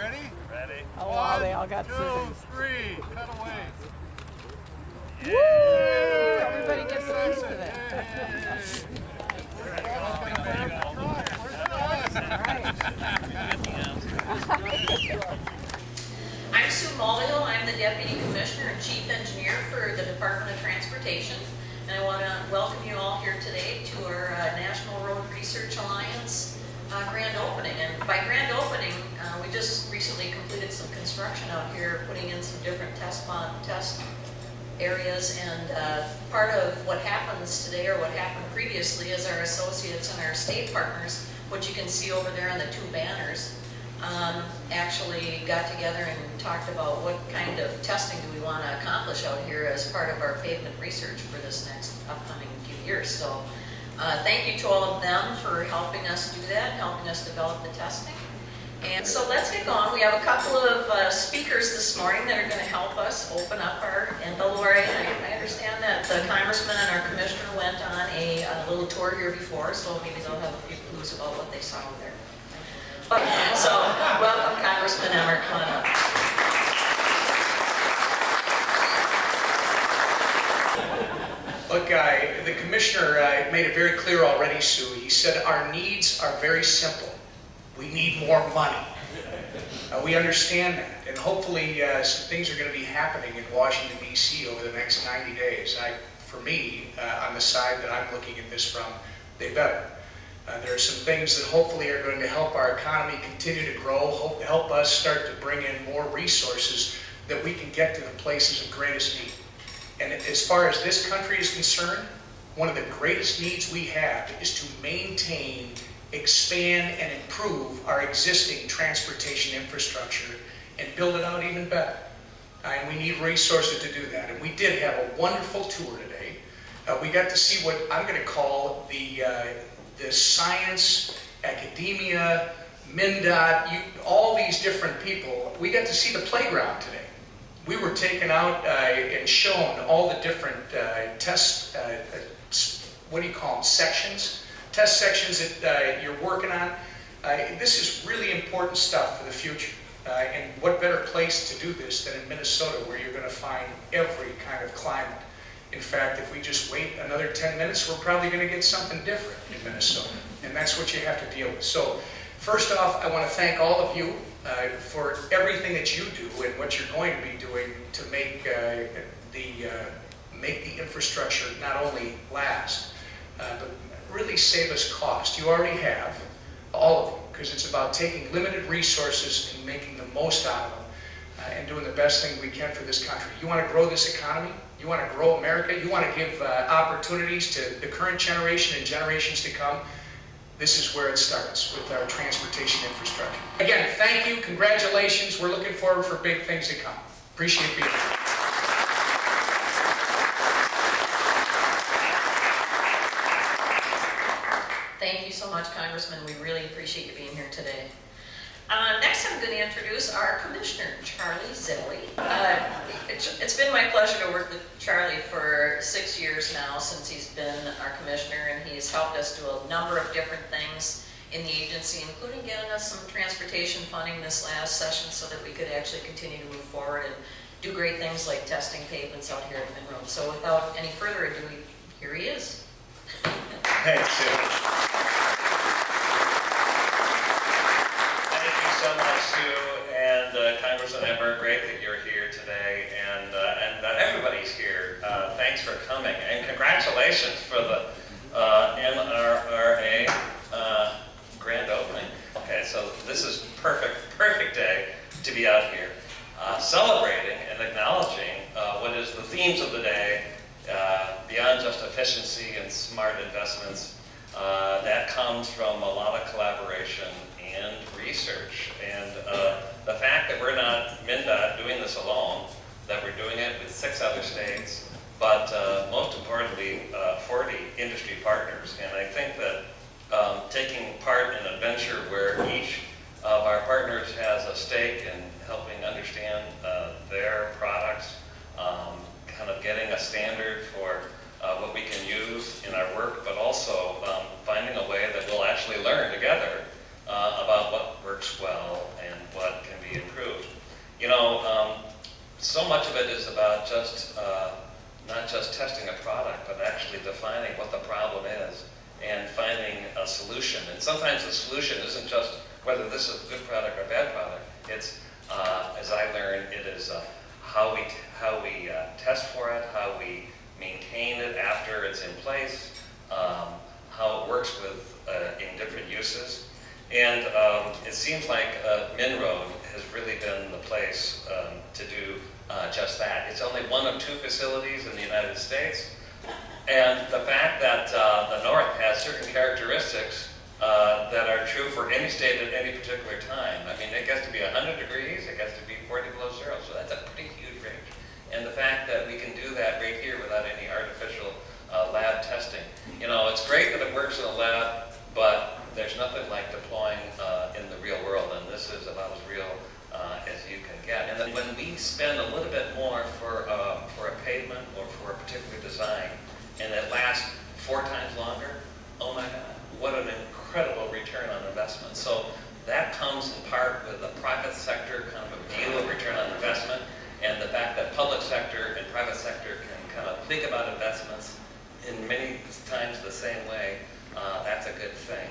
ready? Ready. Oh, wow, they all got 1, scissors. 2, 3, cut away. Woo! Everybody gets a piece of it. I'm Sue Mulvihill. I'm the Deputy Commissioner and Chief Engineer for the Department of Transportation. And I want to welcome you all here today to our National Road Research Alliance grand opening. And by grand opening, we just recently completed some construction out here, putting in some different test areas. And part of what happens today, or what happened previously, is our associates and our state partners, what you can see over there on the two banners, actually got together and talked about what kind of testing do we want to accomplish out here as part of our pavement research for this next upcoming few years. So thank you to all of them for helping us do that, helping us develop the testing. And so let's get going. We have a couple of speakers this morning that are going to help us open up our, and Lori, I understand that the Congressman and our Commissioner went on a little tour here before, so maybe they'll have a few clues about what they saw there. But, so, welcome Congressman Emmer, come on up. Look, the Commissioner made it very clear already, Sue. He said our needs are very simple. We need more money. We understand that, and hopefully some things are going to be happening in Washington, D.C. over the next 90 days. For me, on the side that I'm looking at this from, they better. There are some things that hopefully are going to help our economy continue to grow, help us start to bring in more resources that we can get to the places of greatest need. And as far as this country is concerned, one of the greatest needs we have is to maintain, expand, and improve our existing transportation infrastructure and build it out even better. And we need resources to do that. And we did have a wonderful tour today. We got to see what I'm going to call the science, academia, MnROAD, all these different people. We got to see the playground today. We were taken out and shown all the different test, what do you call them, sections? Test sections that you're working on. This is really important stuff for the future. And what better place to do this than in Minnesota, where you're going to find every kind of climate. In fact, if we just wait another 10 minutes, we're probably going to get something different in Minnesota. And that's what you have to deal with. So first off, I want to thank all of you for everything that you do and what you're going to be doing to make the infrastructure not only last, but really save us cost. You already have, all of you, because it's about taking limited resources and making the most out of them and doing the best thing we can for this country. You want to grow this economy? You want to grow America? You want to give opportunities to the current generation and generations to come? This is where it starts, with our transportation infrastructure. Again, thank you, congratulations. We're looking forward for big things to come. Appreciate being here. Thank you so much, Congressman. We really appreciate you being here today. Next, I'm going to introduce our Commissioner, Charlie Zelle. It's been my pleasure to work with Charlie for 6 years now, since he's been our Commissioner, and he's helped us do a number of different things in the agency, including getting us some transportation funding this last session so that we could actually continue to move forward and do great things like testing pavements out here at MnROAD. So without any further ado, here he is. Thanks, Sue. So much, Sue, and Congressman Emmer, great that you're here today, and everybody's here. Thanks for coming, and congratulations for the MnROAD grand opening. Okay, so this is perfect day to be out here celebrating and acknowledging what is the themes of the day, beyond just efficiency and smart investments. That comes from a lot of collaboration and research, and the fact that we're not MnROAD doing this alone, that we're doing it with 6 other states, but most importantly 40 industry partners. And I think that taking part in a venture where each of our partners has a stake in helping understand their products, kind of getting a standard for what we can use in our work, but also finding a way that we'll actually learn together about what works well and what can be so much of it is about just not just testing a product, but actually defining what the problem is and finding a solution. And sometimes the solution isn't just whether this is a good product or a bad product. It's, as I learned, it is how we test for it, how we maintain it after it's in place, how it works with in different uses. And it seems like MnROAD has really been the place to do just that. It's only one of 2 facilities in the United States. And the fact that the North has certain characteristics that are true for any state at any particular time. I mean, it gets to be 100 degrees, it gets to be 40 below zero, so that's a pretty huge range. And the fact that we can do that right here without any artificial lab testing. You know, it's great that it works in a lab, but there's nothing like deploying in the real world, and this is about as real as you can get. And then when we spend a little bit more for a pavement or for a particular design, and it lasts 4 times longer, oh my God, what an incredible return on investment. So that comes in part with the private sector kind of a view of return on investment, and the fact that public sector and private sector can kind of think about investments in many times the same way, that's a good thing.